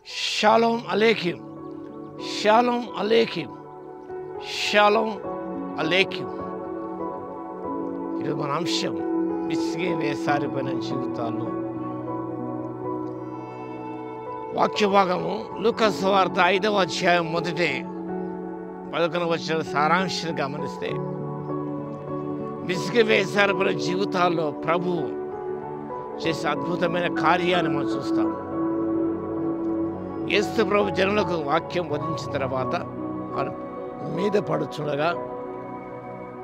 Shalom అలేకిం, షాలోమ్ అలేకిం, షాలోమ్ అలేకిం. ఈరోజు మన అంశం విసిగి వేసారిపోయిన జీవితాలు. వాక్య భాగము లూకా సువార్త 5వ అధ్యాయం 1-11 వచనాల సారాంశాన్ని గమనిస్తే, విసిగి వేసారిపోయిన జీవితాల్లో ప్రభు చేసే అద్భుతమైన కార్యాన్ని మనం చూస్తాం. యేసు ప్రభు జనులకు వాక్యం బోధించిన తర్వాత వారి మీద పడుచుండగా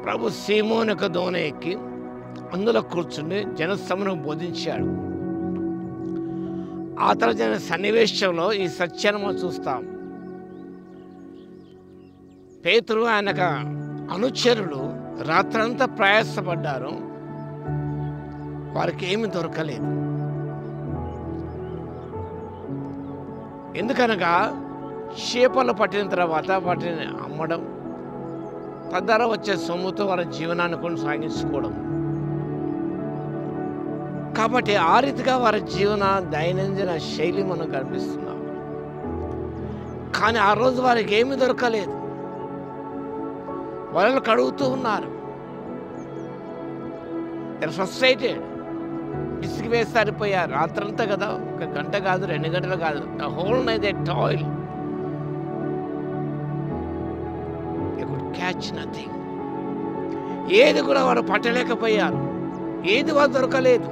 ప్రభు సీమోను యొక్క దోణ ఎక్కి అందులో కూర్చుండి జనసమూహం బోధించాడు. ఆ తర్వాత జరిగిన సన్నివేశంలో ఈ సత్యాన్ని మనం చూస్తాం. పేతురు ఆయన అనుచరులు రాత్రంతా ప్రయాసపడ్డారు, వారికి ఏమి దొరకలేదు. ఎందుకనగా చేపలు పట్టిన తర్వాత వాటిని అమ్మడం, తద్వారా వచ్చే సొమ్ముతో వారి జీవనాన్ని కొనసాగించుకోవడం. కాబట్టి ఆ రీతిగా వారి జీవన దైనందిన శైలి మనం కనిపిస్తున్నాం. కానీ ఆ రోజు వారికి ఏమీ దొరకలేదు. వలలు కడుగుతూ ఉన్నారు. ఫ్రస్ట్రేటెడ్, విసిగి వేసారిపోయారు. రాత్రంతా కదా, 1 గంట కాదు, 2 గంటలు కాదు, whole night they toil. They could catch nothing. ఏది కూడా వారు పట్టలేకపోయారు, ఏది వారు దొరకలేదు.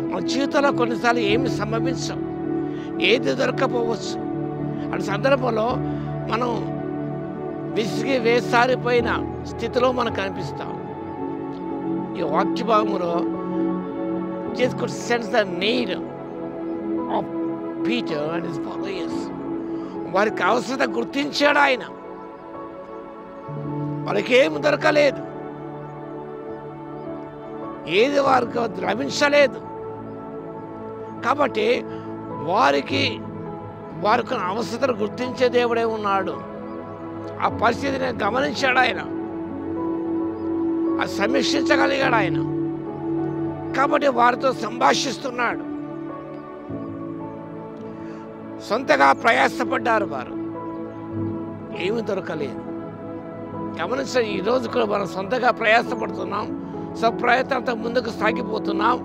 మన జీవితంలో కొన్నిసార్లు ఏమి సంభవించం, ఏది దొరకపోవచ్చు. అటు సందర్భంలో మనం విసిగి వేసారిపోయిన స్థితిలో మనకు కనిపిస్తాం. ఈ వాక్య భాగంలో Jesus could sense the need of Peter and his followers. వారికి అవసరత గుర్తించాడు ఆయన. వారికి ఏమి దొరకలేదు, ఏది వారికి లభించలేదు. కాబట్టి వారికి అవసరతను గుర్తించే దేవుడే ఉన్నాడు. ఆ పరిస్థితిని గమనించాడు ఆయన, అది సమీక్షించగలిగాడు ఆయన. కాబట్టి వారితో సంభాషిస్తున్నాడు. సొంతగా ప్రయాసపడ్డారు వారు, ఏమి దొరకలేదు. గమనించండి, ఈరోజు కూడా మనం సొంతగా ప్రయాసపడుతున్నాం, స్వప్రయత్నంతో ముందుకు సాగిపోతున్నాం,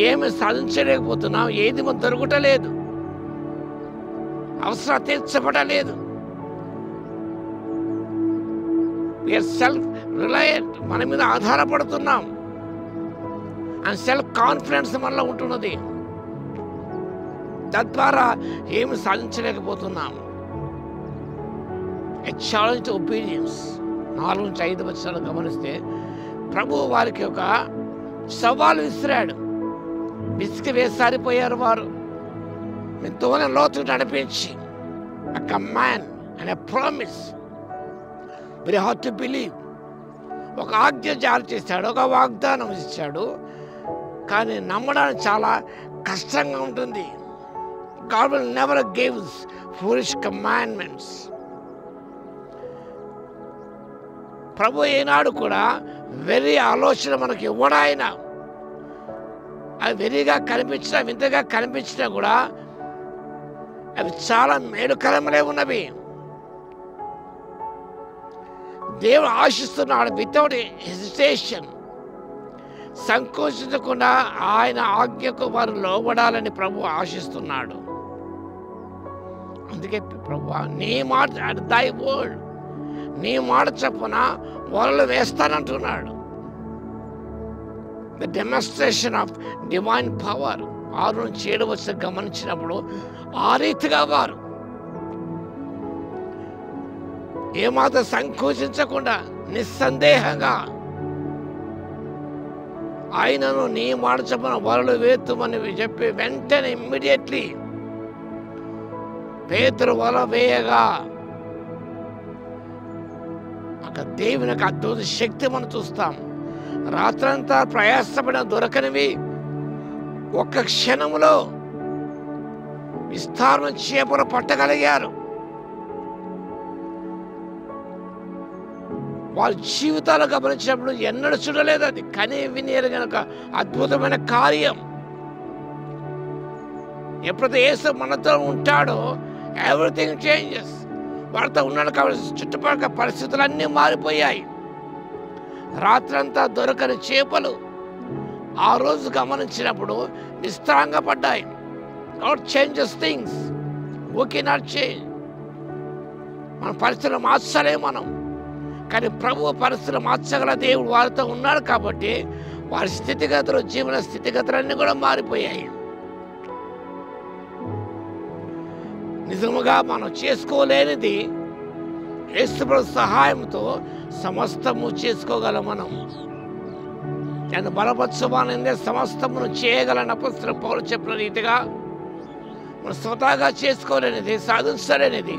ఏమి సాధించలేకపోతున్నాం, ఏది మనకు దొరకటలేదు, అవసరం తీర్చబడలేదు. సెల్ఫ్ రిలయంట్, మన మీద ఆధారపడుతున్నాం. అండ్ సెల్ఫ్ కాన్ఫిడెన్స్ మనలో ఉంటున్నది. తద్వారా ఏమి సాధించలేకపోతున్నాం. A challenge to obedience. 4-5 వచనాలు గమనిస్తే ప్రభు వారికి ఒక సవాలు విసిరాడు. విసిగి వేసారిపోయారు వారు. ఎంతోనే లోతు నడిపించి a command and a promise, very hard to believe. ఒక ఆజ్ఞ జారీ చేశాడు, ఒక వాగ్దానం ఇచ్చాడు, కానీ నమ్మడానికి చాలా కష్టంగా ఉంటుంది. God will never give foolish commandments. ప్రభు ఏనాడు కూడా వెర్రి ఆలోచన మనకి ఇవ్వడు ఆయన. అవి వెర్రిగా కనిపించినా, వింతగా కనిపించినా కూడా అవి చాలా మేలుకరములే ఉన్నవి. దేవుడు ఆశిస్తున్నాడు వితౌట్ హెసిటేషన్, సంకోచించకుండా ఆయన ఆజ్ఞకు వారు లోబడాలని ప్రభు ఆశిస్తున్నాడు. అందుకే ప్రభు నీ మాట, అట్ దై వర్డ్, నీ మాట చొప్పున వలలు వేస్తానంటున్నాడు. The demonstration of divine power 6-7 వచ్చి గమనించినప్పుడు ఆ రీతిగా వారు ఏమాత్రం సంకోచించకుండా నిస్సందేహంగా ఆయనను నీ మాట చొప్పున వలలు వేతుమని చెప్పి వెంటనే ఇమ్మీడియట్లీ పేతురు వల వేయగా అక్కడ దేవుని యొక్క అద్భుత శక్తి మనం చూస్తాం. రాత్రంతా ప్రయాసపడిన దొరకనివి ఒక్క క్షణంలో విస్తారమైన చేపలు పట్టగలిగారు. వాళ్ళ జీవితాలు గమనించినప్పుడు ఎన్నడూ చూడలేదు అది, కానీ విని ఎరగనక అద్భుతమైన కార్యం. ఎప్పుడైతే యేసు మనతో ఉంటాడో ఎవ్రీథింగ్ చేంజెస్. వారితో ఉన్నాడు కాబట్టి చుట్టుపక్కల పరిస్థితులన్నీ మారిపోయాయి. రాత్రంతా దొరకని చేపలు ఆ రోజు గమనించినప్పుడు నిస్త్రాంగపడ్డాయి. God changes things. We cannot change. మన పరిస్థితులు మార్చలేము మనం, కానీ ప్రభు పరిస్థితులు మార్చగల దేవుడు వారితో ఉన్నాడు కాబట్టి వారి స్థితిగతులు, జీవన స్థితిగతులన్నీ కూడా మారిపోయాయి. నిజముగా మనం చేసుకోలేనిది యేసు ప్రభు సహాయంతో సమస్తము చేసుకోగలం. మనం నేను బలపరచబడిన సమస్తమును చేయగలని అపొస్తలుడు పౌలు చెప్పిన రీతిగా మనం స్వతహాగా చేసుకోలేనిది, సాధించలేనిది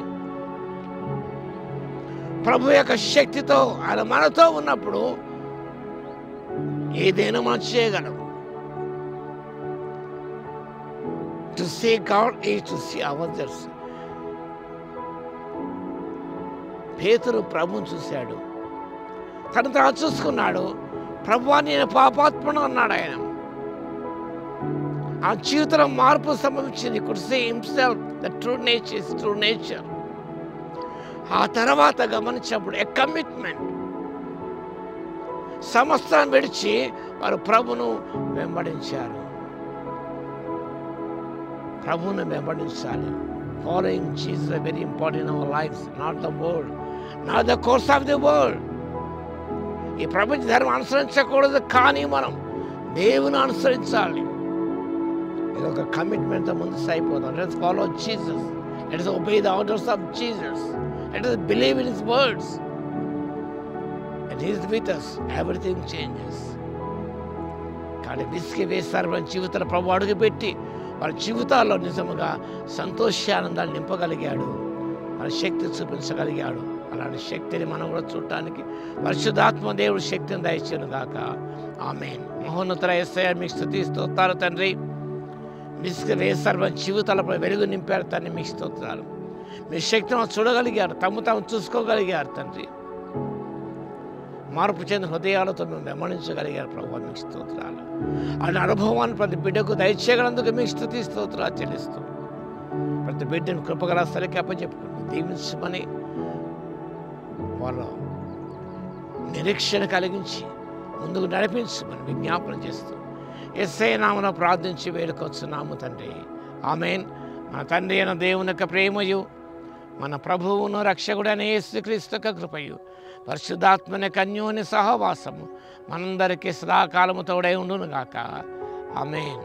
ప్రభు యొక్క శక్తితో ఆయన మనతో ఉన్నప్పుడు ఏదైనా మనం చేయగలం. To see God is to see others. పేతురు ప్రభువుని చూశాడు, తను తాను చూసుకున్నాడు. ప్రభువా నేను పాపాత్ముడు అన్నాడు ఆయన. ఆ జీవితంలో మార్పు సంభవించింది. Could see himself the true nature is true nature. ఆ తర్వాత గమనించినప్పుడు ఎ కమిట్మెంట్. సమస్తాన్ని విడిచి వారు ప్రభును వెంబడించారు. ప్రభువును వెంబడించాలి. Following Jesus is very important in our lives, not the world, not the course of the world. ఈ ప్రపంచ ధర్మం అనుసరించకూడదు, కానీ మనం దేవుని అనుసరించాలి. ఇది ఒక కమిట్మెంట్తో ముందు అయిపోతాం. Let's follow Jesus, let's obey the orders of Jesus, let us believe in his words, and he is with us. Everything changes. కానీ విసిగి వేస్తారు మన జీవితంలో ప్రభు అడుగుపెట్టి వారి జీవితాల్లో నిజముగా సంతోషానందాన్ని నింపగలిగాడు. వాళ్ళ శక్తి చూపించగలిగాడు. అలాంటి శక్తిని మనం కూడా చూడటానికి పరిశుద్ధాత్మ దేవుడు శక్తిని దయచేయను గాక. ఆమేన్. మహోన్నత యేసయ్య మీకు స్తుతి స్తోత్రాలు తండ్రి. విసిగి వేస్తారు మన జీవితాలపై వెలుగు నింపారు తండ్రి, మీకు స్తోత్రాలు. మీ శక్తిని చూడగలిగారు, తాము చూసుకోగలిగారు తండ్రి. మార్పు చెందిన హృదయాలతో మేము వెంబడించగలిగారు ప్రభు, మీకు స్తోత్రాలు. అనే అనుభవాన్ని ప్రతి బిడ్డకు దయచేయగలందుకు మీకు స్తుతి స్తోత్రాలు చెల్లిస్తూ ప్రతి బిడ్డను కృపగల స్థలికి అప్పచెప్పుకుని దీవించమని వాళ్ళ నిరీక్షణ కలిగించి ముందుకు నడిపించమని విజ్ఞాపన చేస్తూ యేసయ్య నామమున ప్రార్థించి వేడుకొచ్చున్నాము తండ్రి. ఆమేన్. మన తండ్రి అయిన దేవుని యొక్క ప్రేమయు, మన ప్రభువును రక్షకుడైన యేసుక్రీస్తు యొక్క కృపయు, పరిశుద్ధాత్మని కన్యోని సహవాసము మనందరికీ సదాకాలము తోడై ఉండును గాక. ఆమేన్.